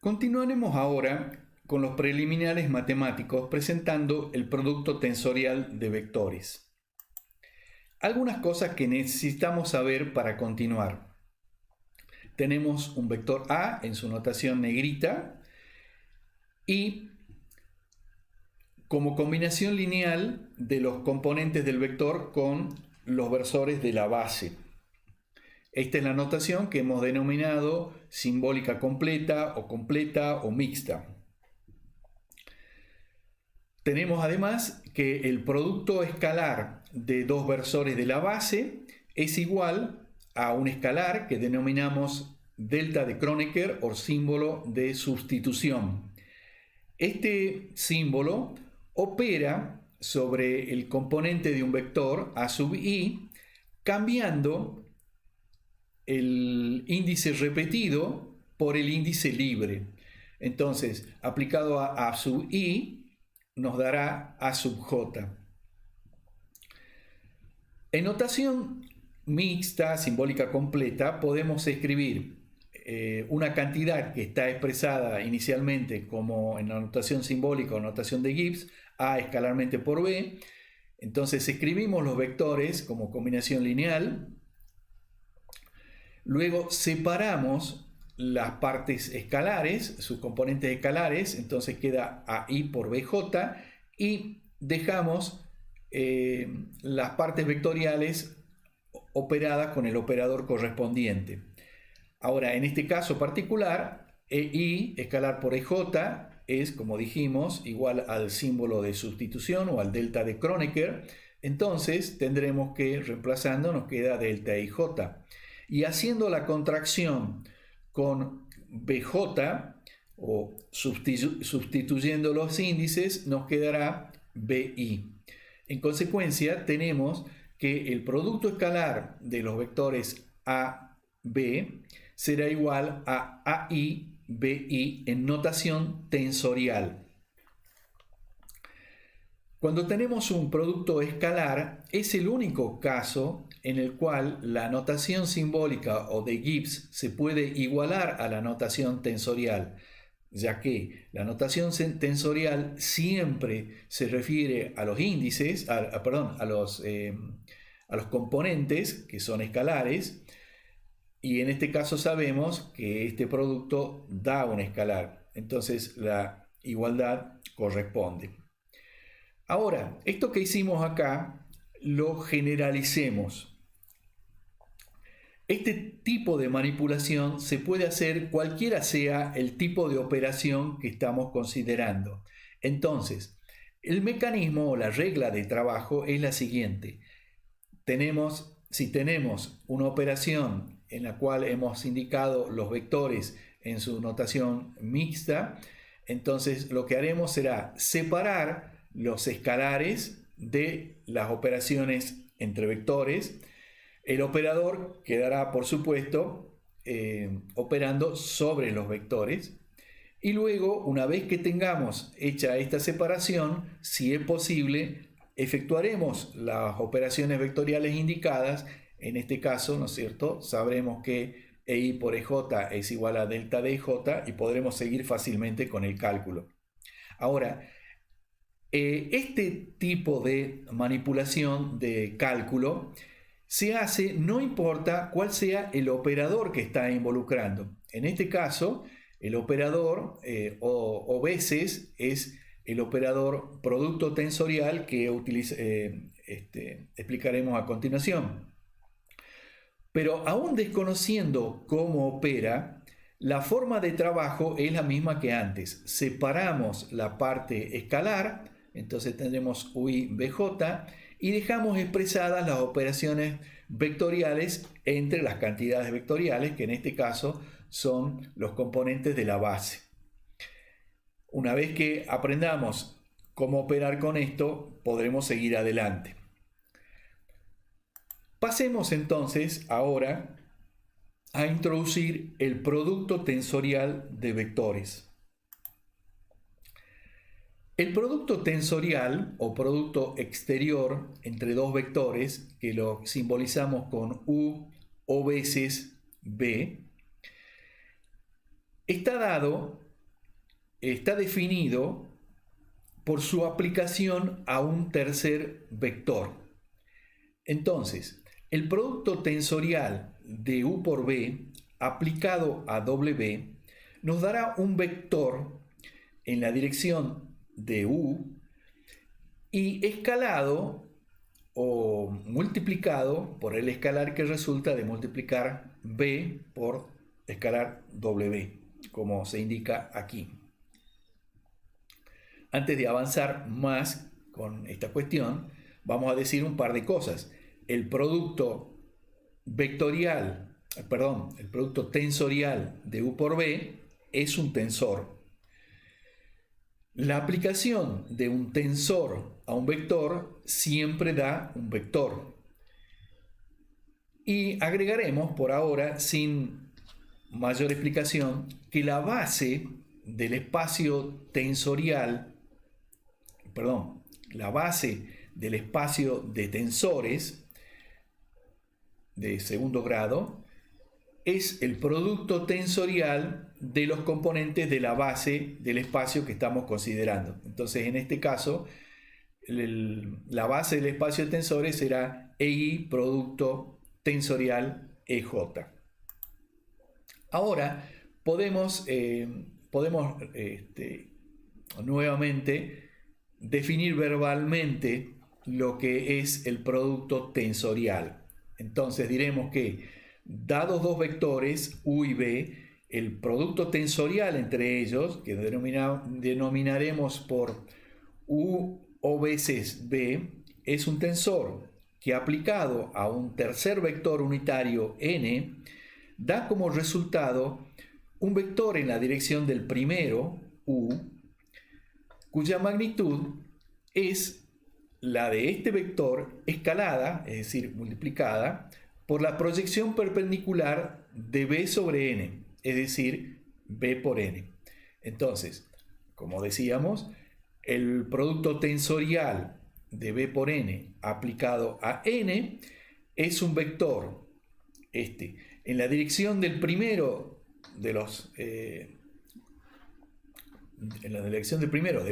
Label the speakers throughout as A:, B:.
A: Continuaremos ahora con los preliminares matemáticos presentando el producto tensorial de vectores. Algunas cosas que necesitamos saber para continuar. Tenemos un vector A en su notación negrita y como combinación lineal de los componentes del vector con los versores de la base. Esta es la notación que hemos denominado simbólica completa o mixta. Tenemos además que el producto escalar de dos versores de la base es igual a un escalar que denominamos delta de Kronecker o símbolo de sustitución. Este símbolo opera sobre el componente de un vector a sub i cambiando el índice repetido por el índice libre. Entonces, aplicado a sub i, nos dará a sub j. En notación mixta, simbólica completa, podemos escribir una cantidad que está expresada inicialmente como en la notación simbólica o notación de Gibbs, a escalarmente por b. Entonces escribimos los vectores como combinación lineal. Luego separamos las partes escalares, sus componentes escalares, entonces queda AI por BJ y dejamos las partes vectoriales operadas con el operador correspondiente. Ahora, en este caso particular, EI escalar por EJ es, como dijimos, igual al símbolo de sustitución o al delta de Kronecker. Entonces tendremos que, reemplazando, nos queda delta IJ. Y haciendo la contracción con BJ o sustituyendo los índices, nos quedará BI. En consecuencia, tenemos que el producto escalar de los vectores AB será igual a AI BI en notación tensorial. Cuando tenemos un producto escalar, es el único caso en el cual la notación simbólica o de Gibbs se puede igualar a la notación tensorial, ya que la notación tensorial siempre se refiere a los índices, a los componentes que son escalares, y en este caso sabemos que este producto da un escalar, entonces la igualdad corresponde. Ahora, esto que hicimos acá lo generalicemos. Este tipo de manipulación se puede hacer cualquiera sea el tipo de operación que estamos considerando. Entonces, el mecanismo o la regla de trabajo es la siguiente. Si tenemos una operación en la cual hemos indicado los vectores en su notación mixta, entonces lo que haremos será separar los escalares de las operaciones entre vectores. El operador quedará, por supuesto, operando sobre los vectores. Y luego, una vez que tengamos hecha esta separación, si es posible, efectuaremos las operaciones vectoriales indicadas. En este caso, ¿no es cierto?, sabremos que EI por EJ es igual a delta de EJ y podremos seguir fácilmente con el cálculo. Ahora, este tipo de manipulación de cálculo se hace no importa cuál sea el operador que está involucrando. En este caso, el operador o veces es el operador producto tensorial que explicaremos a continuación. Pero aún desconociendo cómo opera, la forma de trabajo es la misma que antes. Separamos la parte escalar, entonces tendremos UI BJ, y dejamos expresadas las operaciones vectoriales entre las cantidades vectoriales, que en este caso son los componentes de la base. Una vez que aprendamos cómo operar con esto, podremos seguir adelante. Pasemos entonces ahora a introducir el producto tensorial de vectores. El producto tensorial o producto exterior entre dos vectores, que lo simbolizamos con U o veces B, está dado está definido por su aplicación a un tercer vector. Entonces, el producto tensorial de U por B aplicado a W nos dará un vector en la dirección de U y escalado o multiplicado por el escalar que resulta de multiplicar B por escalar W, como se indica aquí. Antes de avanzar más con esta cuestión, vamos a decir un par de cosas. El producto tensorial de U por B es un tensor. La aplicación de un tensor a un vector siempre da un vector. Y agregaremos por ahora, sin mayor explicación, que la base del espacio de tensores de segundo grado es el producto tensorial de los componentes de la base del espacio que estamos considerando. Entonces, en este caso, la base del espacio de tensores será EI producto tensorial EJ. Ahora podemos nuevamente definir verbalmente lo que es el producto tensorial. Entonces diremos que, dados dos vectores U y B, el producto tensorial entre ellos, que denominaremos por U o veces B, es un tensor que, aplicado a un tercer vector unitario n, da como resultado un vector en la dirección del primero, U, cuya magnitud es la de este vector escalada, es decir, multiplicada, por la proyección perpendicular de B sobre n, es decir, B por n. Entonces, como decíamos, el producto tensorial de B por n aplicado a n es un vector en la dirección del primero de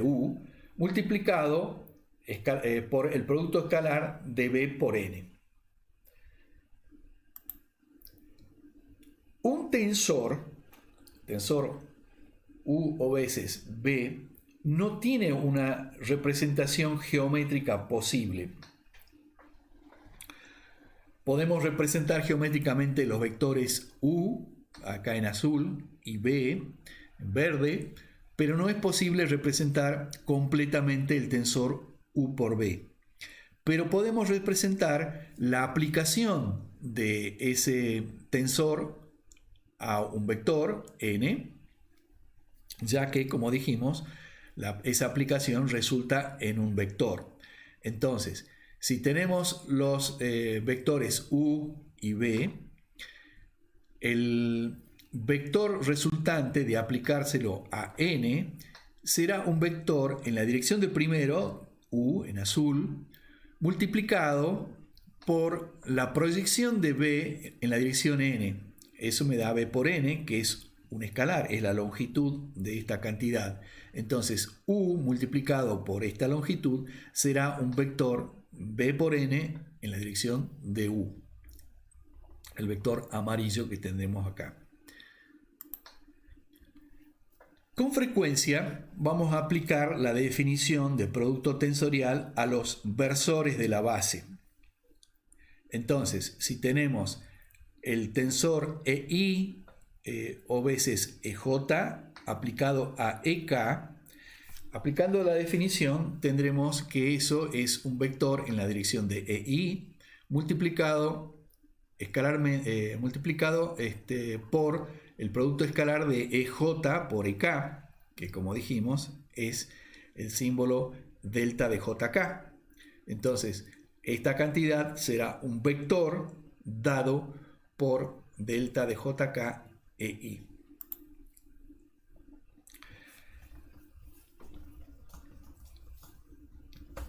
A: U, multiplicado por el producto escalar de B por n. Un tensor U o veces B, no tiene una representación geométrica posible. Podemos representar geométricamente los vectores U, acá en azul, y B, en verde, pero no es posible representar completamente el tensor U por B. Pero podemos representar la aplicación de ese tensor a un vector n, ya que, como dijimos, esa aplicación resulta en un vector. Entonces, si tenemos los vectores U y B, el vector resultante de aplicárselo a n será un vector en la dirección del primero, U en azul, multiplicado por la proyección de B en la dirección n. Eso me da B por n, que es un escalar, es la longitud de esta cantidad. Entonces, U multiplicado por esta longitud será un vector B por n en la dirección de U, el vector amarillo que tendremos acá. Con frecuencia vamos a aplicar la definición de producto tensorial a los versores de la base. Entonces, si tenemos el tensor EI o veces EJ aplicado a EK, aplicando la definición tendremos que eso es un vector en la dirección de EI multiplicado por el producto escalar de EJ por EK, que, como dijimos, es el símbolo delta de JK. Entonces, esta cantidad será un vector dado por delta de JK EI.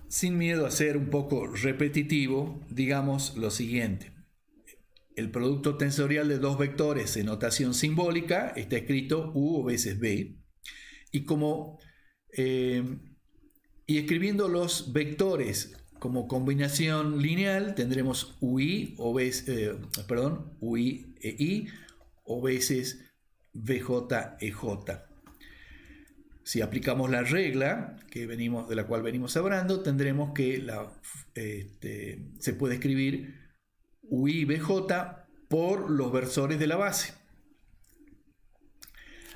A: Sin miedo a ser un poco repetitivo, digamos lo siguiente. El producto tensorial de dos vectores en notación simbólica está escrito U veces B. Y y escribiendo los vectores como combinación lineal, tendremos UI UI e I, o veces VJ e J. Si aplicamos la regla de la cual venimos hablando, tendremos que se puede escribir UI BJ por los versores de la base.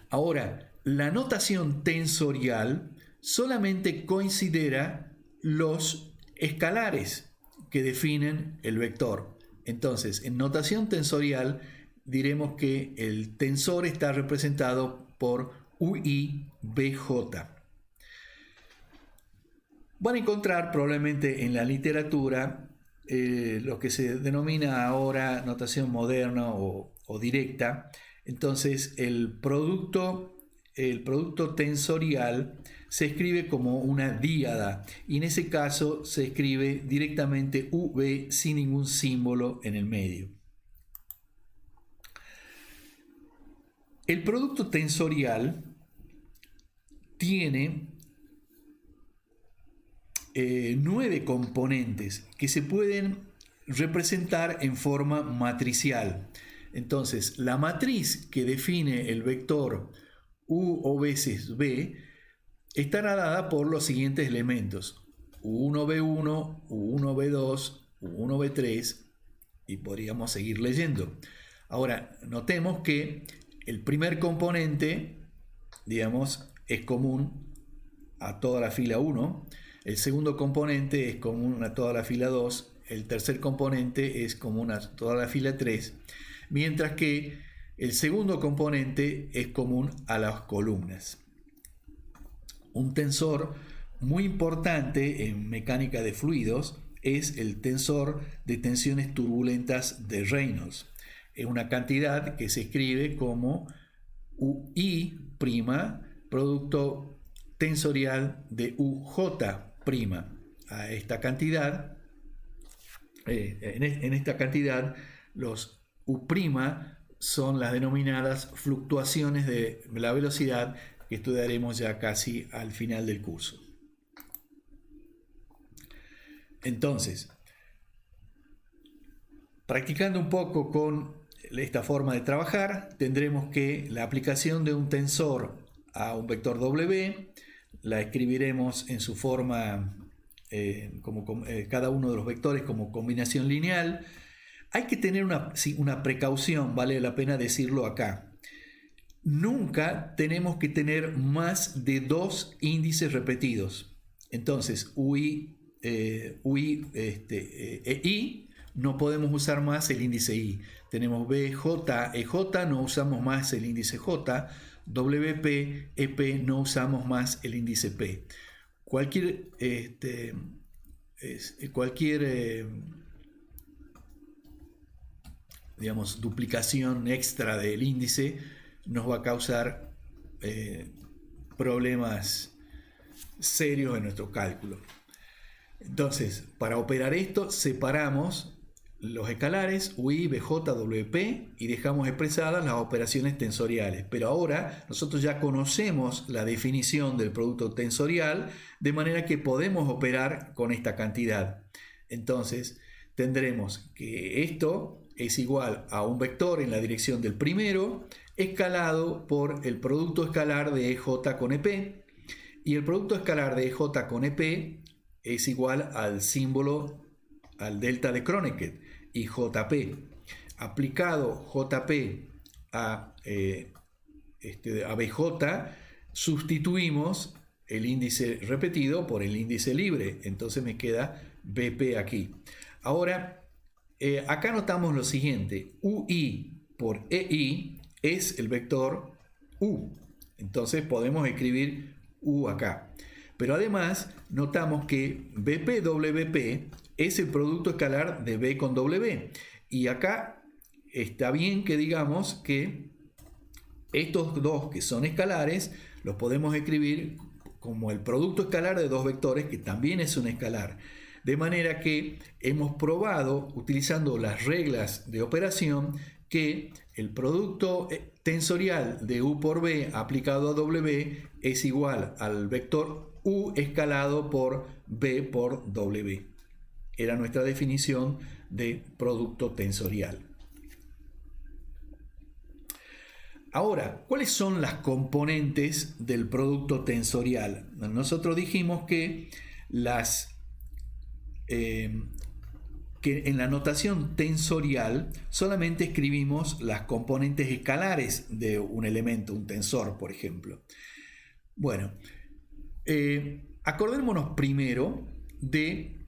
A: Ahora, la notación tensorial solamente considera los escalares que definen el vector. Entonces, en notación tensorial diremos que el tensor está representado por UI BJ. Van a encontrar probablemente en la literatura lo que se denomina ahora notación moderna o directa. Entonces el producto tensorial se escribe como una díada, y en ese caso se escribe directamente UV sin ningún símbolo en el medio. El producto tensorial tiene 9 componentes que se pueden representar en forma matricial. Entonces, la matriz que define el vector U o veces B estará dada por los siguientes elementos: U1B1, U1B2, U1B3, y podríamos seguir leyendo. Ahora, notemos que el primer componente, digamos, es común a toda la fila 1, el segundo componente es común a toda la fila 2, el tercer componente es común a toda la fila 3, mientras que el segundo componente es común a las columnas. Un tensor muy importante en mecánica de fluidos es el tensor de tensiones turbulentas de Reynolds. Es una cantidad que se escribe como UI', producto tensorial de UJ'. A esta cantidad, en esta cantidad, los U' son las denominadas fluctuaciones de la velocidad, que estudiaremos ya casi al final del curso. Entonces, practicando un poco con esta forma de trabajar, tendremos que la aplicación de un tensor a un vector W la escribiremos en su forma, cada uno de los vectores como combinación lineal. Hay que tener una precaución, vale la pena decirlo acá. Nunca tenemos que tener más de 2 índices repetidos. Entonces, UI e I, no podemos usar más el índice I. Tenemos BJ e J, no usamos más el índice J. WP, EP, no usamos más el índice P. Cualquier digamos, duplicación extra del índice nos va a causar problemas serios en nuestro cálculo. Entonces, para operar esto, separamos los escalares UI, BJ, WP y dejamos expresadas las operaciones tensoriales. Pero ahora nosotros ya conocemos la definición del producto tensorial, de manera que podemos operar con esta cantidad. Entonces tendremos que esto es igual a un vector en la dirección del primero, escalado por el producto escalar de EJ con EP, y el producto escalar de EJ con EP es igual al símbolo, al delta de Kronecker, y JP. Aplicado JP a BJ, sustituimos el índice repetido por el índice libre, entonces me queda BP aquí. Ahora, acá notamos lo siguiente: UI por EI es el vector U, entonces podemos escribir U acá. Pero además notamos que BPWP es el producto escalar de B con W, y acá está bien que digamos que estos dos que son escalares los podemos escribir como el producto escalar de dos vectores, que también es un escalar. De manera que hemos probado, utilizando las reglas de operación, que el producto tensorial de U por B aplicado a W es igual al vector U escalado por B por W. Era nuestra definición de producto tensorial. Ahora, ¿cuáles son las componentes del producto tensorial? Nosotros dijimos que que en la notación tensorial solamente escribimos las componentes escalares de un elemento, un tensor, por ejemplo. Bueno, acordémonos primero de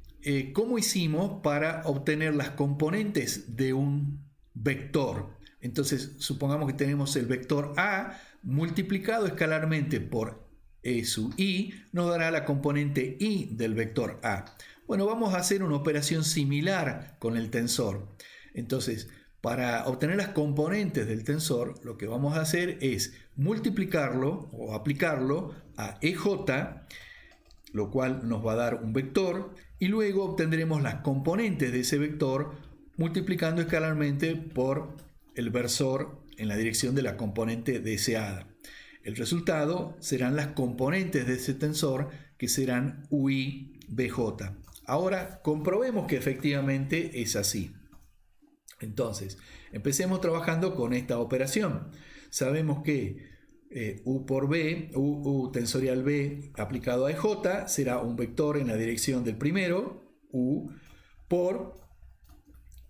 A: cómo hicimos para obtener las componentes de un vector. Entonces, supongamos que tenemos el vector A multiplicado escalarmente por E sub I, nos dará la componente I del vector A. Bueno, vamos a hacer una operación similar con el tensor. Entonces, para obtener las componentes del tensor, lo que vamos a hacer es multiplicarlo o aplicarlo a EJ, lo cual nos va a dar un vector, y luego obtendremos las componentes de ese vector multiplicando escalarmente por el versor en la dirección de la componente deseada. El resultado serán las componentes de ese tensor, que serán UI BJ. Ahora comprobemos que efectivamente es así. Entonces, empecemos trabajando con esta operación. Sabemos que U por B, U tensorial B aplicado a EJ será un vector en la dirección del primero, U, por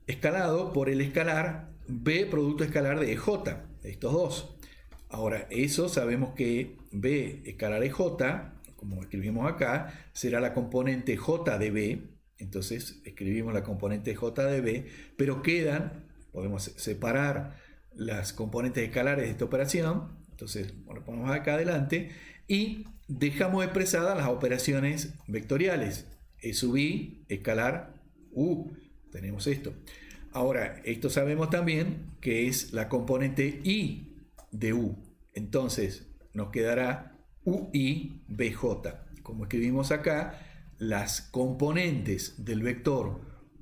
A: escalado por el escalar B producto escalar de EJ, de estos dos. Ahora, eso sabemos que B escalar EJ, como escribimos acá, será la componente J de B. Entonces escribimos la componente J de B, pero podemos separar las componentes escalares de esta operación. Entonces lo ponemos acá adelante y dejamos expresadas las operaciones vectoriales. E sub I escalar U. Tenemos esto. Ahora, esto sabemos también que es la componente I de U. Entonces nos quedará UI BJ. Como escribimos acá, las componentes del vector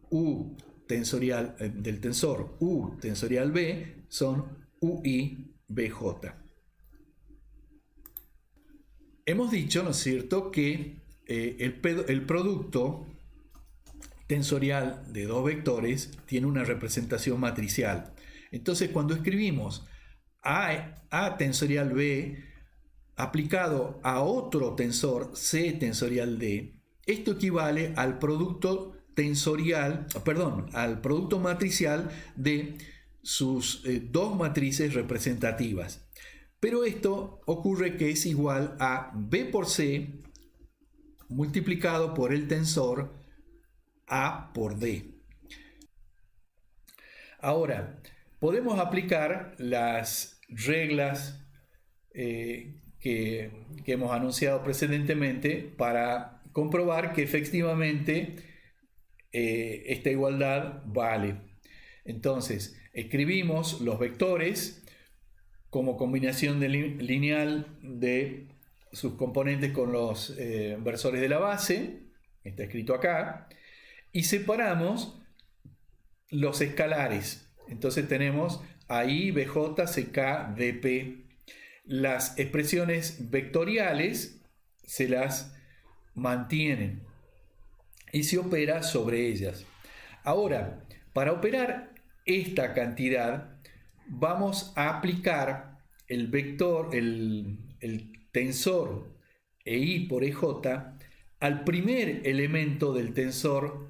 A: U tensorial, del tensor U tensorial B son UI BJ. Hemos dicho, ¿no es cierto?, que el producto tensorial de dos vectores tiene una representación matricial. Entonces, cuando escribimos A tensorial B aplicado a otro tensor C tensorial D, esto equivale al producto al producto matricial de sus dos matrices representativas. Pero esto ocurre que es igual a B por C multiplicado por el tensor A por D. Ahora, podemos aplicar las reglas que hemos anunciado precedentemente para comprobar que efectivamente esta igualdad vale. Entonces, escribimos los vectores como combinación lineal de sus componentes con los versores de la base, está escrito acá, y separamos los escalares. Entonces tenemos ahí BJ, CK, DP. Las expresiones vectoriales se las mantienen y se opera sobre ellas. Ahora, para operar esta cantidad, vamos a aplicar el vector, el tensor EI por EJ al primer elemento del tensor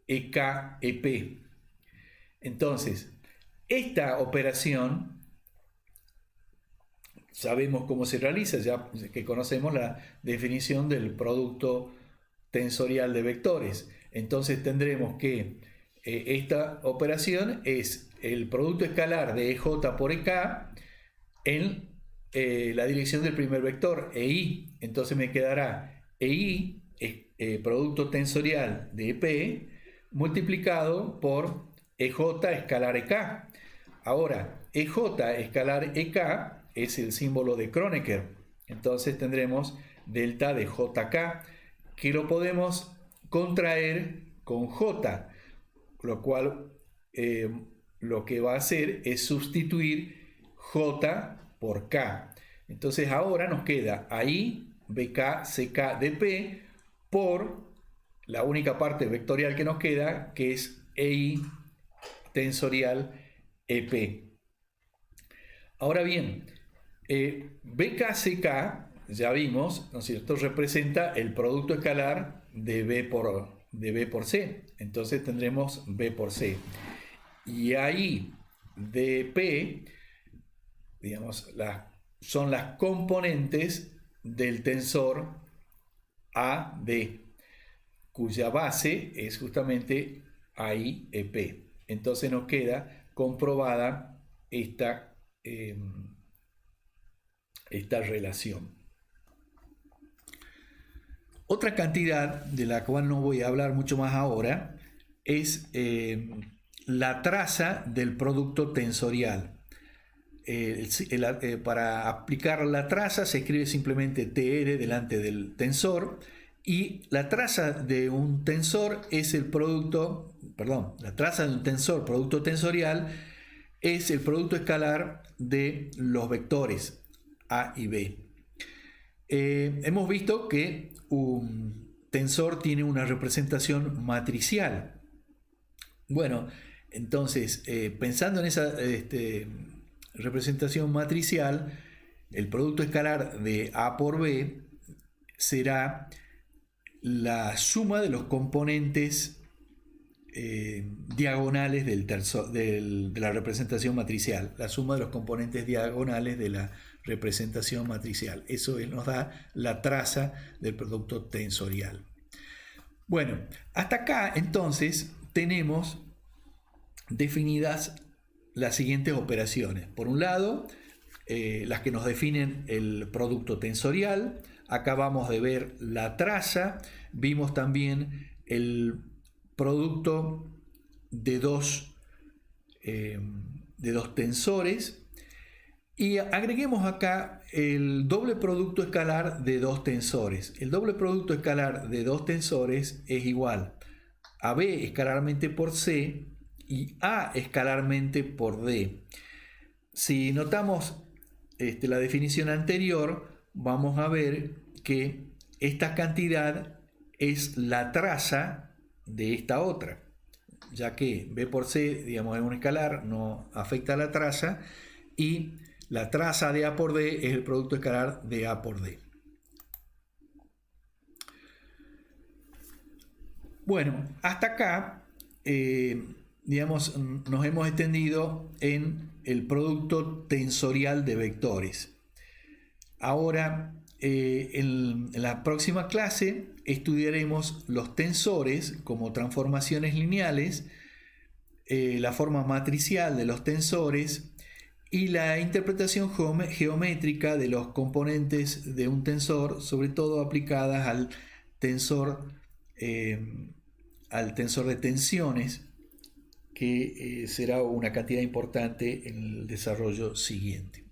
A: EK-EP. Entonces, esta operación sabemos cómo se realiza, ya que conocemos la definición del producto tensorial de vectores. Entonces tendremos que esta operación es el producto escalar de EJ por EK en la dirección del primer vector, EI. Entonces me quedará EI, producto tensorial de EP, multiplicado por EJ escalar EK. Ahora, EJ escalar EK es el símbolo de Kronecker. Entonces tendremos delta de JK, que lo podemos contraer con J. lo cual lo que va a hacer es sustituir J por K. Entonces ahora nos queda ahí BK, CK, DP por la única parte vectorial que nos queda, que es EI tensorial EP. Ahora bien, BK-CK, ya vimos, ¿no es cierto?, representa el producto escalar de B por C. Entonces tendremos B por C. Y ahí DP, digamos, son las componentes del tensor AD, cuya base es justamente AIEP. Entonces nos queda comprobada esta relación. Otra cantidad de la cual no voy a hablar mucho más ahora es la traza del producto tensorial. Para aplicar la traza se escribe simplemente TR delante del tensor, y la traza de un tensor es la traza de un tensor producto tensorial es el producto escalar de los vectores A y B. Hemos visto que un tensor tiene una representación matricial. Bueno, entonces, pensando en esa representación matricial, el producto escalar de A por B será la suma de los componentes diagonales de la representación matricial, la suma de los componentes diagonales de la representación matricial. Eso nos da la traza del producto tensorial. Bueno, hasta acá entonces tenemos definidas las siguientes operaciones. Por un lado, las que nos definen el producto tensorial. Acabamos de ver la traza, vimos también el producto de dos tensores, y agreguemos acá el doble producto escalar de dos tensores. El doble producto escalar de dos tensores es igual a B escalarmente por C y A escalarmente por D. Si notamos la definición anterior, vamos a ver que esta cantidad es la traza de esta otra, ya que B por C, digamos, es un escalar, no afecta a la traza, y la traza de A por D es el producto escalar de A por D. Bueno, hasta acá, digamos, nos hemos extendido en el producto tensorial de vectores. Ahora, en la próxima clase estudiaremos los tensores como transformaciones lineales, la forma matricial de los tensores y la interpretación geométrica de los componentes de un tensor, sobre todo aplicadas al tensor de tensiones, que será una cantidad importante en el desarrollo siguiente.